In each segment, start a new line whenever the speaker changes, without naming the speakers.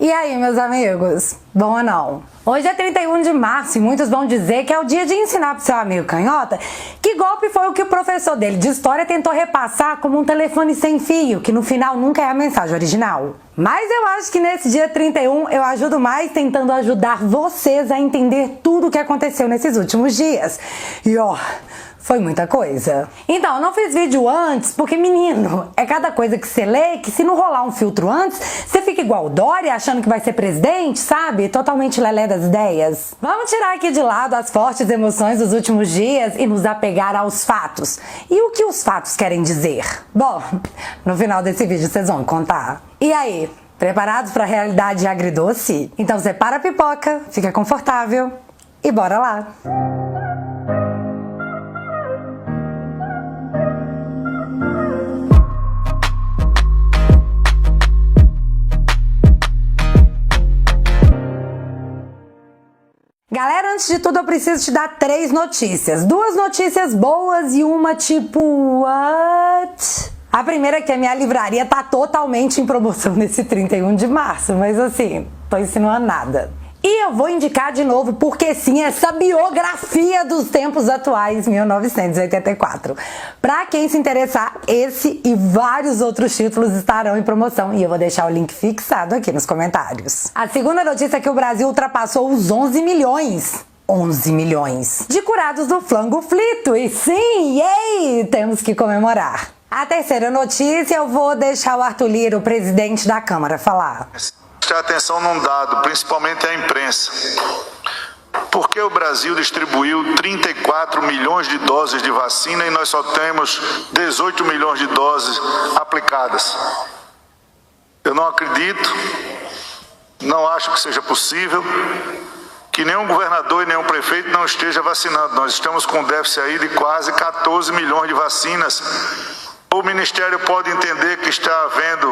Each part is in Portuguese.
E aí, meus amigos? Bom ou não? Hoje é 31 de março e muitos vão dizer que é o dia de ensinar pro seu amigo canhota que golpe foi o que o professor dele de história tentou repassar como um telefone sem fio, que no final nunca é a mensagem original. Mas eu acho que nesse dia 31 eu ajudo mais tentando ajudar vocês a entender tudo o que aconteceu nesses últimos dias. E ó, foi muita coisa. Então, eu não fiz vídeo antes porque, menino, é cada coisa que você lê que se não rolar um filtro antes, você fica igual o Dória achando que vai ser presidente, sabe? Totalmente lelé das ideias. Vamos tirar aqui de lado as fortes emoções dos últimos dias e nos apegar aos fatos. E o que os fatos querem dizer? Bom, no final desse vídeo vocês vão contar. E aí, preparados para a realidade agridoce? Então separa a pipoca, fica confortável e bora lá! Galera, antes de tudo eu preciso te dar 3 notícias. 2 notícias boas e uma tipo... what? A primeira é que a minha livraria tá totalmente em promoção nesse 31 de março, mas assim, tô insinuando nada. E eu vou indicar de novo, porque sim, essa biografia dos tempos atuais, 1984. Pra quem se interessar, esse e vários outros títulos estarão em promoção e eu vou deixar o link fixado aqui nos comentários. A segunda notícia é que o Brasil ultrapassou os 11 milhões. 11 milhões de curados do flango-flito. E sim, yay, temos que comemorar. A terceira notícia eu vou deixar o Arthur Lira, o presidente da Câmara, falar.
Prestar atenção num dado, principalmente a imprensa. Por que o Brasil distribuiu 34 milhões de doses de vacina e nós só temos 18 milhões de doses aplicadas? Eu não acredito, não acho que seja possível que nenhum governador e nenhum prefeito não esteja vacinando. Nós estamos com um déficit aí de quase 14 milhões de vacinas. O Ministério pode entender que está havendo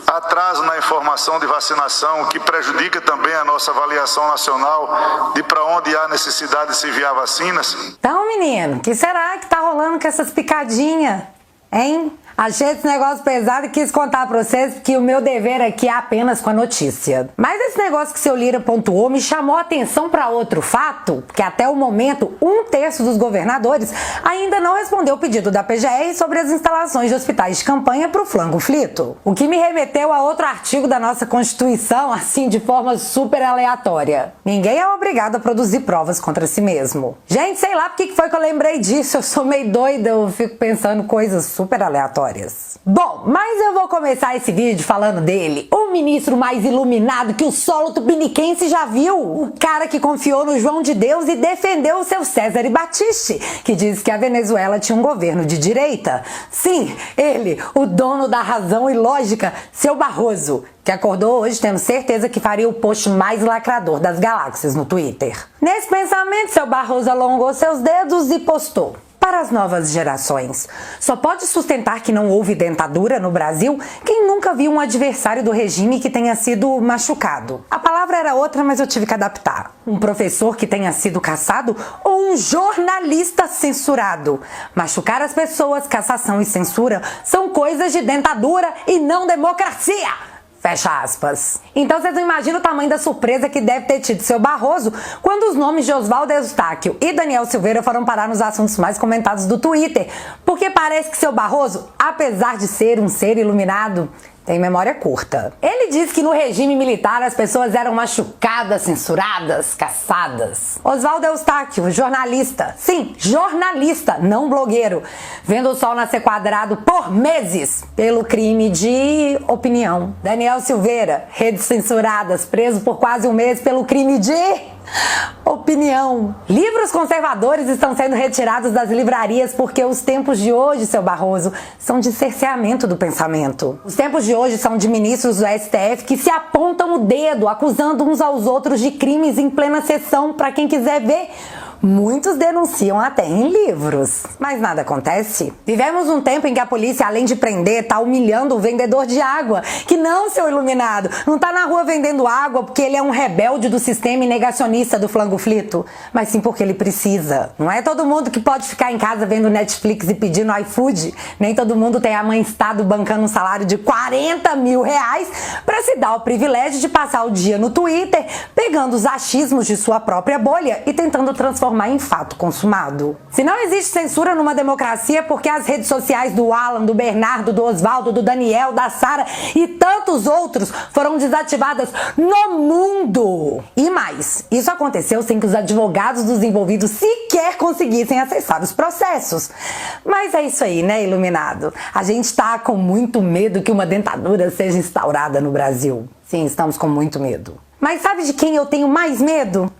atraso na informação de vacinação, que prejudica também a nossa avaliação nacional de para onde há necessidade de se enviar vacinas?
Então, menino, o que será que tá rolando com essas picadinhas, hein? Achei esse negócio pesado e quis contar pra vocês que o meu dever aqui é apenas com a notícia. Mas esse negócio que seu Lira pontuou me chamou a atenção para outro fato, que até o momento 1/3 dos governadores ainda não respondeu o pedido da PGR sobre as instalações de hospitais de campanha pro flango-flito. O que me remeteu a outro artigo da nossa Constituição, assim, de forma super aleatória. Ninguém é obrigado a produzir provas contra si mesmo. Gente, sei lá porque que foi que eu lembrei disso, eu sou meio doida, eu fico pensando coisas super aleatórias. Bom, mas eu vou começar esse vídeo falando dele, o ministro mais iluminado que o solo tupiniquense já viu, o cara que confiou no João de Deus e defendeu o seu César Battisti, que disse que a Venezuela tinha um governo de direita. Sim, ele, o dono da razão e lógica, seu Barroso, que acordou hoje tendo certeza que faria o post mais lacrador das galáxias no Twitter. Nesse pensamento, seu Barroso alongou seus dedos e postou: para as novas gerações, só pode sustentar que não houve dentadura no Brasil quem nunca viu um adversário do regime que tenha sido machucado. A palavra era outra, mas eu tive que adaptar. Um professor que tenha sido caçado ou um jornalista censurado. Machucar as pessoas, cassação e censura são coisas de dentadura e não democracia. Fecha aspas. Então vocês não imaginam o tamanho da surpresa que deve ter tido seu Barroso quando os nomes de Oswaldo Eustáquio e Daniel Silveira foram parar nos assuntos mais comentados do Twitter, porque parece que seu Barroso, apesar de ser um ser iluminado, tem memória curta. Ele diz que no regime militar as pessoas eram machucadas, censuradas, caçadas. Oswaldo Eustáquio, jornalista, sim, jornalista, não blogueiro, vendo o sol nascer quadrado por meses pelo crime de opinião. Daniel Silveira, redes censuradas, preso por quase um mês pelo crime de opinião. Livros conservadores estão sendo retirados das livrarias porque os tempos de hoje, seu Barroso, são de cerceamento do pensamento. Os tempos de hoje são de ministros do STF que se apontam o dedo, acusando uns aos outros de crimes em plena sessão, para quem quiser ver. Muitos denunciam até em livros, mas nada acontece. Vivemos um tempo em que a polícia, além de prender, tá humilhando o vendedor de água, que não, seu iluminado, não tá na rua vendendo água porque ele é um rebelde do sistema e negacionista do flangoflito, mas sim porque ele precisa. Não é todo mundo que pode ficar em casa vendo Netflix e pedindo iFood, nem todo mundo tem a mãe Estado bancando um salário de 40 mil reais para se dar o privilégio de passar o dia no Twitter, pegando os achismos de sua própria bolha e tentando transformar em fato consumado. Se não existe censura numa democracia, porque as redes sociais do Alan, do Bernardo, do Oswaldo, do Daniel, da Sara e tantos outros foram desativadas no mundo. E mais, isso aconteceu sem que os advogados dos envolvidos sequer conseguissem acessar os processos. Mas é isso aí, né, iluminado? A gente tá com muito medo que uma ditadura seja instaurada no Brasil. Sim, estamos com muito medo. Mas sabe de quem eu tenho mais medo?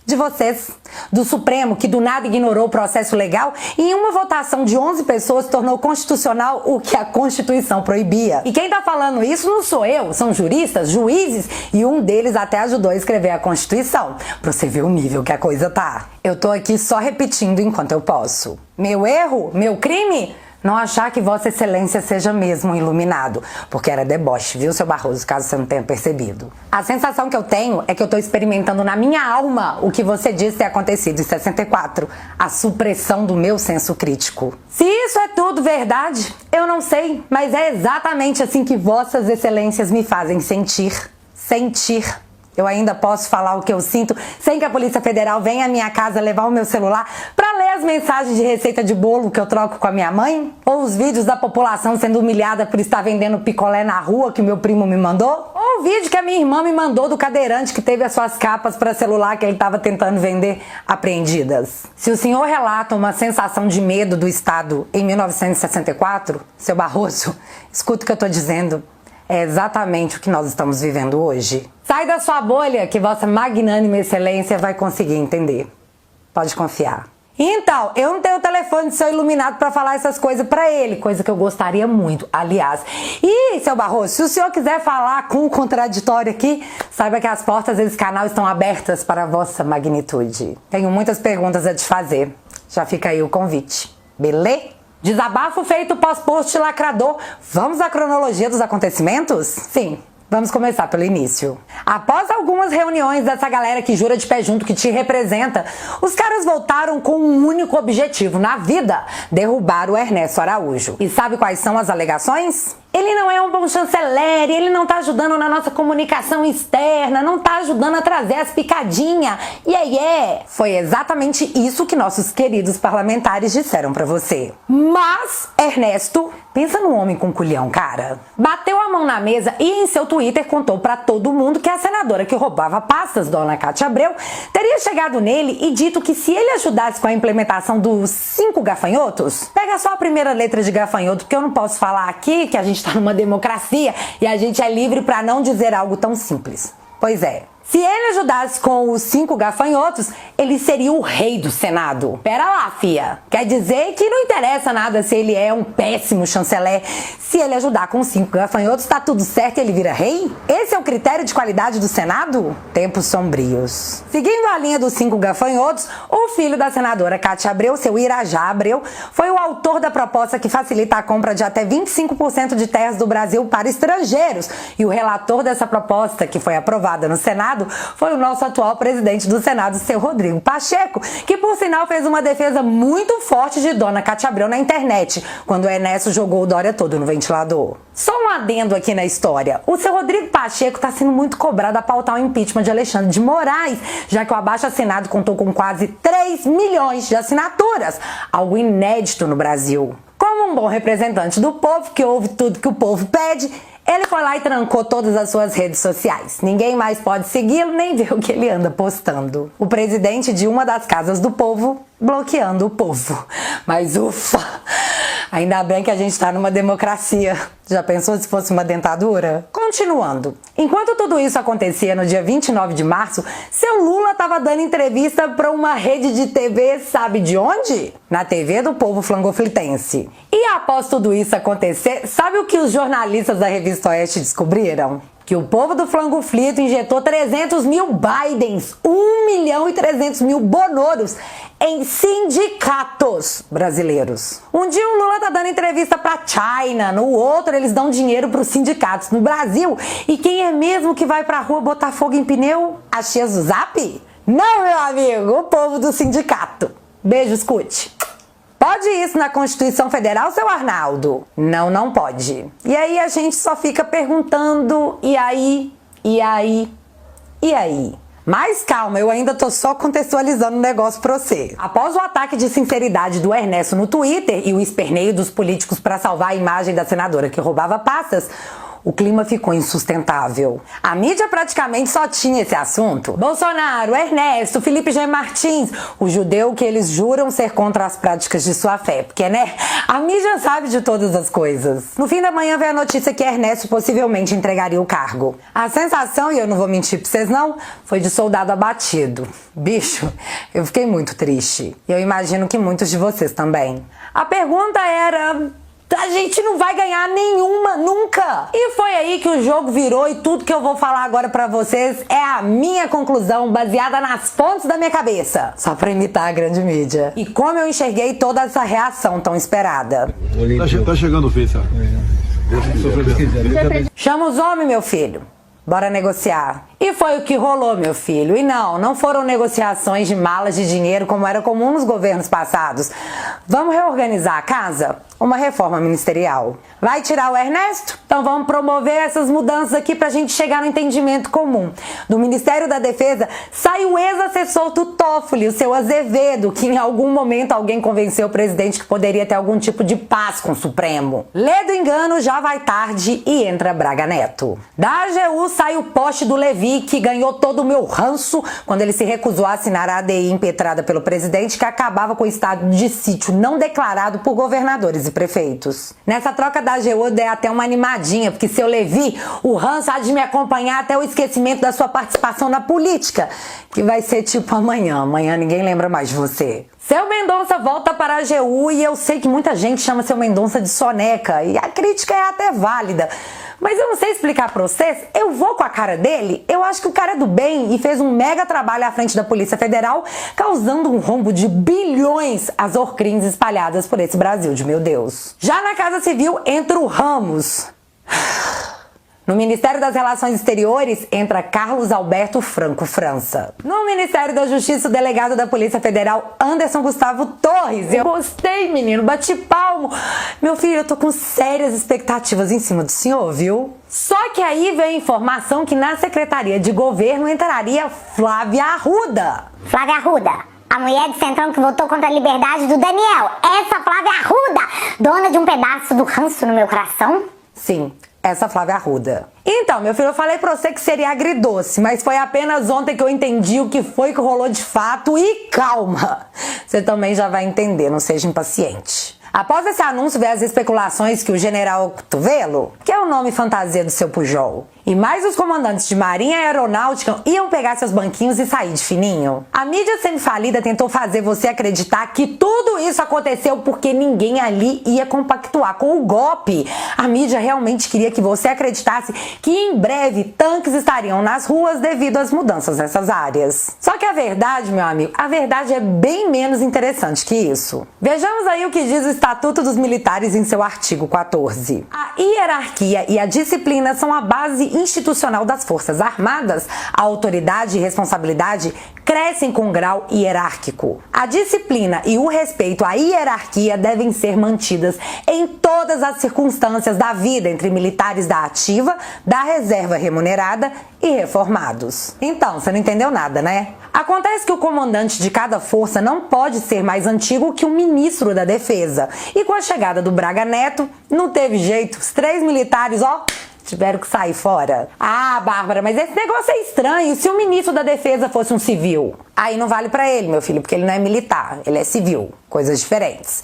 De vocês, do Supremo, que do nada ignorou o processo legal e em uma votação de 11 pessoas tornou constitucional o que a Constituição proibia. E quem tá falando isso não sou eu, são juristas, juízes, e um deles até ajudou a escrever a Constituição, pra você ver o nível que a coisa tá. Eu tô aqui só repetindo enquanto eu posso. Meu erro? Meu crime? Não achar que Vossa Excelência seja mesmo um iluminado, porque era deboche, viu, seu Barroso, caso você não tenha percebido. A sensação que eu tenho é que eu tô experimentando na minha alma o que você disse ter acontecido em 64, a supressão do meu senso crítico. Se isso é tudo verdade, eu não sei, mas é exatamente assim que Vossas Excelências me fazem sentir. Eu ainda posso falar o que eu sinto sem que a Polícia Federal venha à minha casa levar o meu celular pra ler as mensagens de receita de bolo que eu troco com a minha mãe? Ou os vídeos da população sendo humilhada por estar vendendo picolé na rua que meu primo me mandou? Ou o vídeo que a minha irmã me mandou do cadeirante que teve as suas capas para celular que ele estava tentando vender apreendidas? Se o senhor relata uma sensação de medo do Estado em 1964, seu Barroso, escuta o que eu tô dizendo. É exatamente o que nós estamos vivendo hoje. Sai da sua bolha que Vossa Magnânima Excelência vai conseguir entender. Pode confiar. Então, eu não tenho o telefone do seu iluminado para falar essas coisas para ele, coisa que eu gostaria muito, aliás. E, seu Barroso, se o senhor quiser falar com um contraditório aqui, saiba que as portas desse canal estão abertas para a vossa magnitude. Tenho muitas perguntas a te fazer. Já fica aí o convite. Beleza? Desabafo feito pós-post lacrador. Vamos à cronologia dos acontecimentos? Sim. Vamos começar pelo início. Após algumas reuniões dessa galera que jura de pé junto que te representa, os caras voltaram com um único objetivo na vida: derrubar o Ernesto Araújo. E sabe quais são as alegações? Ele não é um bom chanceler, ele não tá ajudando na nossa comunicação externa, não tá ajudando a trazer as picadinhas. Foi exatamente isso que nossos queridos parlamentares disseram pra você. Mas, Ernesto, pensa num homem com culhão, cara. Bateu a mão na mesa e em seu Twitter contou pra todo mundo que a senadora que roubava pastas, dona Cátia Abreu, teria chegado nele e dito que se ele ajudasse com a implementação dos 5 gafanhotos, pega só a primeira letra de gafanhoto, porque eu não posso falar aqui que a gente tá numa democracia e a gente é livre pra não dizer algo tão simples. Pois é. Se ele ajudasse com os 5 gafanhotos, ele seria o rei do Senado. Pera lá, fia. Quer dizer que não interessa nada se ele é um péssimo chanceler. Se ele ajudar com 5 gafanhotos, tá tudo certo e ele vira rei? Esse é o critério de qualidade do Senado? Tempos sombrios. Seguindo a linha dos 5 gafanhotos, o filho da senadora Cátia Abreu, seu Irajá Abreu, foi o autor da proposta que facilita a compra de até 25% de terras do Brasil para estrangeiros. E o relator dessa proposta, que foi aprovada no Senado, foi o nosso atual presidente do Senado, seu Rodrigo Pacheco, que por sinal fez uma defesa muito forte de dona Cátia Abreu na internet, quando o Ernesto jogou o Dória todo no ventilador. Só um adendo aqui na história. O seu Rodrigo Pacheco está sendo muito cobrado a pautar o impeachment de Alexandre de Moraes, já que o abaixo-assinado contou com quase 3 milhões de assinaturas, algo inédito no Brasil. Como um bom representante do povo, que ouve tudo que o povo pede, ele foi lá e trancou todas as suas redes sociais. Ninguém mais pode segui-lo nem ver o que ele anda postando. O presidente de uma das casas do povo bloqueando o povo. Mas ufa! Ainda bem que a gente tá numa democracia. Já pensou se fosse uma dentadura? Continuando. Enquanto tudo isso acontecia no dia 29 de março, seu Lula tava dando entrevista para uma rede de TV, sabe de onde? Na TV do povo flangoflitense. E após tudo isso acontecer, sabe o que os jornalistas da Revista Oeste descobriram? Que o povo do flangoflito injetou 300 mil Bidens, 1.300.000 Bonoros em sindicatos brasileiros. Um dia o Lula tá dando entrevista pra China, no outro eles dão dinheiro pros sindicatos no Brasil. E quem é mesmo que vai pra rua botar fogo em pneu? As tias do Zap? Não, meu amigo, o povo do sindicato. Beijo, escute. Pode isso na Constituição Federal, seu Arnaldo? Não, não pode. E aí a gente só fica perguntando, e aí? Mas calma, eu ainda tô só contextualizando o negócio pra você. Após o ataque de sinceridade do Ernesto no Twitter e o esperneio dos políticos pra salvar a imagem da senadora que roubava pastas, o clima ficou insustentável. A mídia praticamente só tinha esse assunto. Bolsonaro, Ernesto, Felipe G. Martins, o judeu que eles juram ser contra as práticas de sua fé. Porque, né, a mídia sabe de todas as coisas. No fim da manhã veio a notícia que Ernesto possivelmente entregaria o cargo. A sensação, e eu não vou mentir pra vocês não, foi de soldado abatido. Bicho, eu fiquei muito triste. E eu imagino que muitos de vocês também. A pergunta era... a gente não vai ganhar nenhuma, nunca! E foi aí que o jogo virou e tudo que eu vou falar agora pra vocês é a minha conclusão baseada nas fontes da minha cabeça. Só pra imitar a grande mídia. E como eu enxerguei toda essa reação tão esperada.
Tá chegando o Fê, sabe?
Chama os homens, meu filho. Bora negociar. E foi o que rolou, meu filho. E não foram negociações de malas de dinheiro como era comum nos governos passados. Vamos reorganizar a casa? Uma reforma ministerial. Vai tirar o Ernesto? Então vamos promover essas mudanças aqui pra gente chegar no entendimento comum. Do Ministério da Defesa sai o ex-assessor do Toffoli, o seu Azevedo, que em algum momento alguém convenceu o presidente que poderia ter algum tipo de paz com o Supremo. Lê do engano, já vai tarde e entra Braga Neto. Da AGU sai o poste do Levi, que ganhou todo o meu ranço quando ele se recusou a assinar a ADI impetrada pelo presidente, que acabava com o estado de sítio não declarado por governadores e prefeitos. Nessa troca da AGU dei até uma animadinha, porque seu Levi, o ranço há de me acompanhar até o esquecimento da sua participação na política, que vai ser tipo amanhã ninguém lembra mais de você. Seu Mendonça volta para a AGU e eu sei que muita gente chama seu Mendonça de soneca, e a crítica é até válida. Mas eu não sei explicar pra vocês, eu vou com a cara dele, eu acho que o cara é do bem e fez um mega trabalho à frente da Polícia Federal, causando um rombo de bilhões às Orcrins espalhadas por esse Brasil de meu Deus. Já na Casa Civil entra o Ramos. No Ministério das Relações Exteriores entra Carlos Alberto Franco França. No Ministério da Justiça, o delegado da Polícia Federal, Anderson Gustavo Torres. Eu gostei, menino, bati palmo. Meu filho, eu tô com sérias expectativas em cima do senhor, viu? Só que aí veio a informação que na Secretaria de Governo entraria Flávia Arruda.
Flávia Arruda, a mulher de Centrão que votou contra a liberdade do Daniel. Essa Flávia Arruda, dona de um pedaço do ranço no meu coração.
Sim, essa Flávia Arruda. Então, meu filho, eu falei pra você que seria agridoce, mas foi apenas ontem que eu entendi o que foi que rolou de fato e calma! Você também já vai entender, não seja impaciente. Após esse anúncio veio as especulações que o General Cotovelo, que é o nome fantasia do seu Pujol, e mais os comandantes de Marinha e Aeronáutica iam pegar seus banquinhos e sair de fininho. A mídia semi-falida tentou fazer você acreditar que tudo isso aconteceu porque ninguém ali ia compactuar com o golpe. A mídia realmente queria que você acreditasse que em breve tanques estariam nas ruas devido às mudanças nessas áreas. Só que a verdade, meu amigo, a verdade é bem menos interessante que isso. Vejamos aí o que diz o Estatuto dos Militares em seu artigo 14. A hierarquia e a disciplina são a base institucional das Forças Armadas. A autoridade e responsabilidade crescem com grau hierárquico. A disciplina e o respeito à hierarquia devem ser mantidas em todas as circunstâncias da vida entre militares da ativa, da reserva remunerada e reformados. Então, você não entendeu nada, né? Acontece que o comandante de cada força não pode ser mais antigo que o ministro da Defesa. E com a chegada do Braga Neto, não teve jeito, os 3 militares, tiveram que sair fora. Ah, Bárbara, mas esse negócio é estranho. E se o ministro da Defesa fosse um civil? Aí não vale pra ele, meu filho, porque ele não é militar, ele é civil. Coisas diferentes.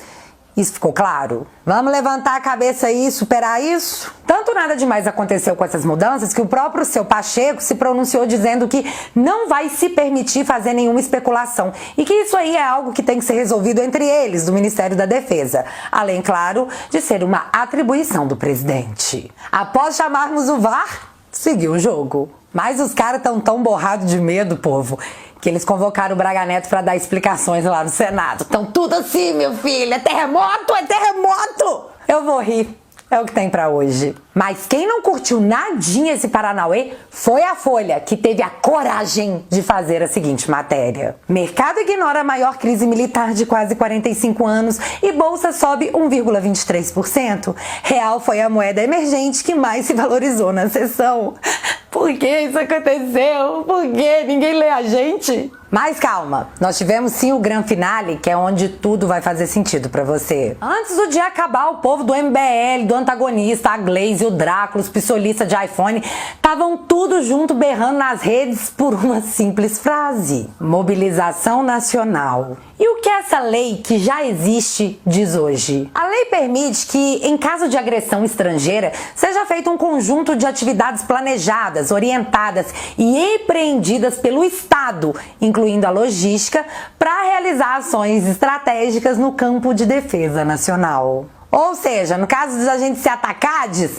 Isso ficou claro? Vamos levantar a cabeça aí e superar isso? Tanto nada demais aconteceu com essas mudanças que o próprio seu Pacheco se pronunciou dizendo que não vai se permitir fazer nenhuma especulação e que isso aí é algo que tem que ser resolvido entre eles, do Ministério da Defesa. Além, claro, de ser uma atribuição do presidente. Após chamarmos o VAR, seguiu o jogo. Mas os caras estão tão borrados de medo, povo, que eles convocaram o Braga Neto para dar explicações lá no Senado. Então tudo assim, meu filho, é terremoto, é terremoto! Eu vou rir. É o que tem pra hoje. Mas quem não curtiu nadinha esse Paranauê foi a Folha, que teve a coragem de fazer a seguinte matéria. Mercado ignora a maior crise militar de quase 45 anos e bolsa sobe 1,23%. Real foi a moeda emergente que mais se valorizou na sessão. Por que isso aconteceu? Por que ninguém lê a gente? Mas calma, nós tivemos sim o Gran Finale, que é onde tudo vai fazer sentido pra você. Antes do dia acabar, o povo do MBL, do antagonista, a Glaze, o Drácula, os pistolistas de iPhone, estavam tudo junto berrando nas redes por uma simples frase: mobilização nacional. E o que essa lei, que já existe, diz hoje? A lei permite que, em caso de agressão estrangeira, seja feito um conjunto de atividades planejadas, orientadas e empreendidas pelo Estado, incluindo a logística, para realizar ações estratégicas no campo de defesa nacional. Ou seja, no caso de a gente ser atacados,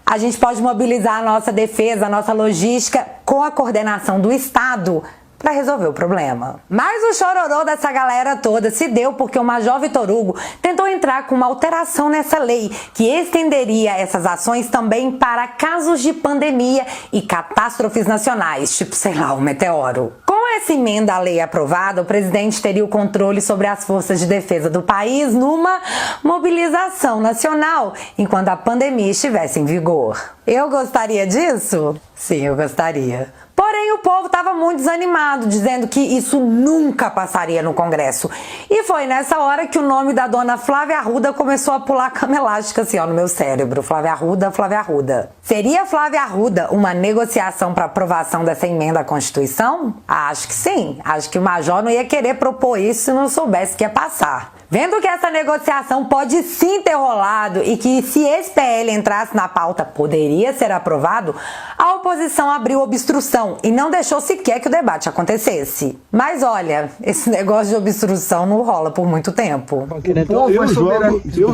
a gente pode mobilizar a nossa defesa, a nossa logística com a coordenação do Estado para resolver o problema. Mas o chororô dessa galera toda se deu porque o Major Vitor Hugo tentou entrar com uma alteração nessa lei que estenderia essas ações também para casos de pandemia e catástrofes nacionais, tipo, sei lá, um meteoro. Com essa emenda à lei aprovada, o presidente teria o controle sobre as forças de defesa do país numa mobilização nacional, enquanto a pandemia estivesse em vigor. Eu gostaria disso? Sim, eu gostaria. Porém, o povo estava muito desanimado, dizendo que isso nunca passaria no Congresso. E foi nessa hora que o nome da dona Flávia Arruda começou a pular cama elástica assim, ó, no meu cérebro. Flávia Arruda, Flávia Arruda. Seria Flávia Arruda uma negociação para aprovação dessa emenda à Constituição? Acho que sim. Acho que o Major não ia querer propor isso se não soubesse que ia passar. Vendo que essa negociação pode sim ter rolado e que se esse PL entrasse na pauta poderia ser aprovado, a oposição abriu obstrução e não deixou sequer que o debate acontecesse. Mas olha, esse negócio de obstrução não rola por muito tempo.
Então, eu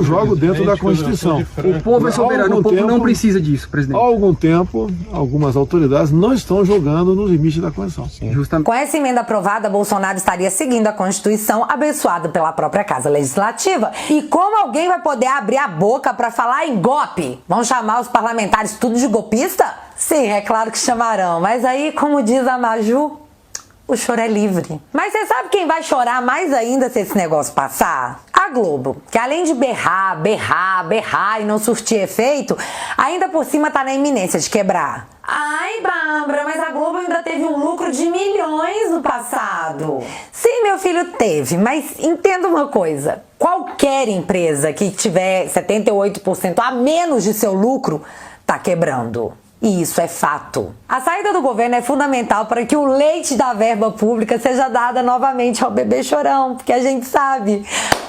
jogo dentro da Constituição.
O povo é soberano, o povo não precisa disso, presidente.
Há algum tempo, algumas autoridades não estão jogando nos limites da Constituição.
Justamente.
Com essa emenda aprovada, Bolsonaro estaria seguindo a Constituição, abençoada pela própria Casa Legislativa. E como alguém vai poder abrir a boca para falar em golpe? Vão chamar os parlamentares tudo de golpista? Sim, é claro que chamarão. Mas aí, como diz a Maju, o choro é livre. Mas você sabe quem vai chorar mais ainda se esse negócio passar? A Globo, que além de berrar e não surtir efeito, ainda por cima tá na iminência de quebrar. Ai, Bárbara, mas a Globo ainda teve um lucro de milhões no passado. Sim, meu filho, teve, mas entenda uma coisa. Qualquer empresa que tiver 78% a menos de seu lucro tá quebrando. E isso é fato. A saída do governo é fundamental para que o leite da verba pública seja dada novamente ao bebê chorão, porque a gente sabe,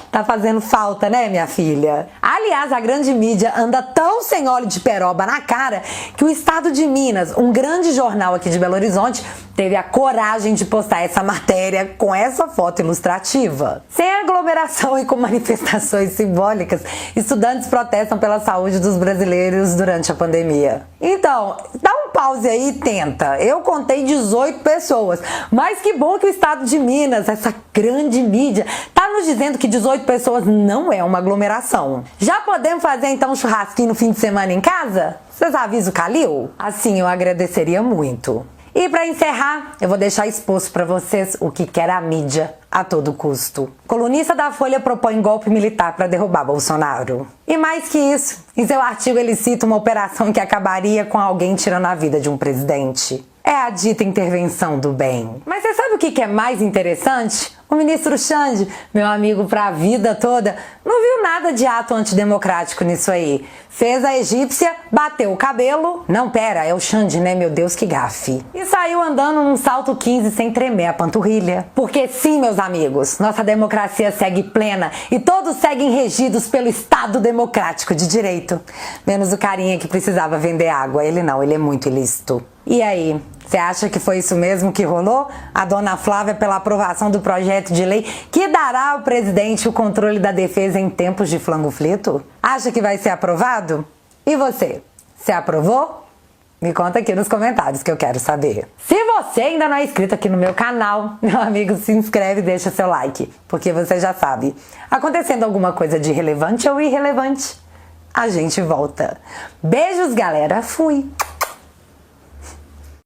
tá fazendo falta, né, minha filha? Aliás, a grande mídia anda tão sem óleo de peroba na cara que o Estado de Minas, um grande jornal aqui de Belo Horizonte, teve a coragem de postar essa matéria com essa foto ilustrativa. Sem aglomeração e com manifestações simbólicas, estudantes protestam pela saúde dos brasileiros durante a pandemia. Então, dá um pause aí e tenta. Eu contei 18 pessoas, mas que bom que o Estado de Minas, essa grande mídia, tá nos dizendo que 18 pessoas não é uma aglomeração. Já podemos fazer então um churrasquinho no fim de semana em casa? Vocês avisam o Calil? Assim eu agradeceria muito. E para encerrar, eu vou deixar exposto para vocês o que quer a mídia a todo custo. Colunista da Folha propõe golpe militar para derrubar Bolsonaro. E mais que isso, em seu artigo ele cita uma operação que acabaria com alguém tirando a vida de um presidente. É a dita intervenção do bem. Mas você sabe o que é mais interessante? O ministro Xande, meu amigo pra vida toda, não viu nada de ato antidemocrático nisso aí. Fez a egípcia, bateu o cabelo. Não, pera, é o Xande, né? Meu Deus, que gafe. E saiu andando num salto 15 sem tremer a panturrilha. Porque sim, meus amigos, nossa democracia segue plena e todos seguem regidos pelo Estado Democrático de Direito. Menos o carinha que precisava vender água. Ele não, ele é muito ilícito. E aí, você acha que foi isso mesmo que rolou? A dona Flávia pela aprovação do projeto de lei que dará ao presidente o controle da defesa em tempos de flango-flito? Acha que vai ser aprovado? E você? Você aprovou? Me conta aqui nos comentários que eu quero saber. Se você ainda não é inscrito aqui no meu canal, meu amigo, se inscreve e deixa seu like, porque você já sabe, acontecendo alguma coisa de relevante ou irrelevante, a gente volta. Beijos, galera. Fui!